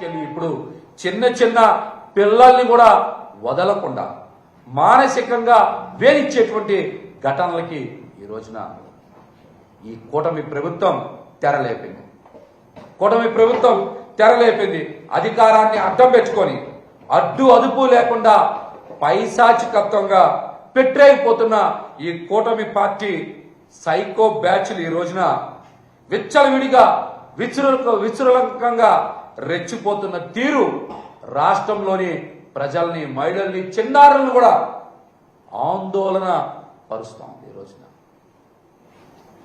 తీసుకెళ్లి ఇప్పుడు చిన్న చిన్న పిల్లల్ని కూడా వదలకుండా మానసికంగా వేధించేటువంటి ఘటనలకి ఈ రోజున ఈ కూటమి ప్రభుత్వం తెరలేపింది. కూటమి ప్రభుత్వం తెరలేపింది. అధికారాన్ని అడ్డం పెట్టుకొని అడ్డు అదుపు లేకుండా పైశాచికత్వంగా పెట్టేయిపోతున్న ఈ కూటమి పార్టీ సైకో బ్యాచ్లు ఈ రోజున విచ్చలవిడిగా విచృలంకంగా రెచ్చిపోతున్న తీరు రాష్ట్రంలోని ప్రజల్ని, మహిళల్ని, చిన్నారులను కూడా ఆందోళన పరుస్తోంది. ఈ రోజున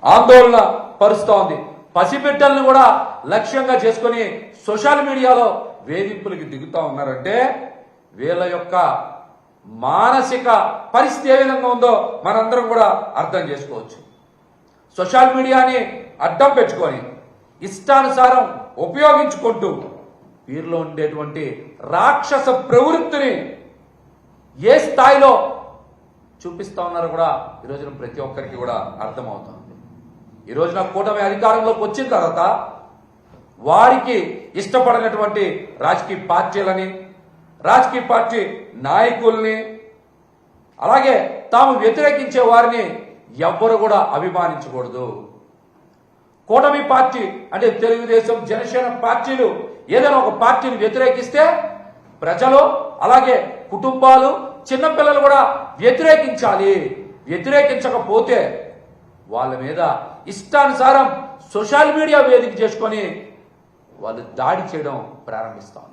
ఆందోళన పరుస్తోంది. పసిబిడ్డల్ని కూడా లక్ష్యంగా చేసుకుని సోషల్ మీడియాలో వేధింపులకి దిగుతా ఉన్నారంటే వీళ్ళ యొక్క మానసిక పరిస్థితి ఏ విధంగా ఉందో మనందరం కూడా అర్థం చేసుకోవచ్చు. సోషల్ మీడియాని అడ్డం పెట్టుకొని ఇష్టానుసారం ఉపయోగించుకుంటూ వీరిలో ఉండేటువంటి రాక్షస ప్రవృత్తిని ఏ స్థాయిలో చూపిస్తా ఉన్నారో కూడా ఈ రోజున ప్రతి ఒక్కరికి కూడా అర్థమవుతుంది. ఈ రోజున కూటమి అధికారంలోకి వచ్చిన తర్వాత వారికి ఇష్టపడినటువంటి రాజకీయ పార్టీలని, రాజకీయ పార్టీ నాయకుల్ని, అలాగే తాము వ్యతిరేకించే వారిని ఎవ్వరు కూడా అభిమానించకూడదు. కూటమి పార్టీ అంటే తెలుగుదేశం, జనసేన పార్టీలు ఏదైనా ఒక పార్టీని వ్యతిరేకిస్తే ప్రజలు, అలాగే కుటుంబాలు, చిన్నపిల్లలు కూడా వ్యతిరేకించాలి. వ్యతిరేకించకపోతే వాళ్ళ మీద ఇష్టానుసారం సోషల్ మీడియా వేదిక చేసుకొని వాళ్ళు దాడి చేయడం ప్రారంభిస్తాం.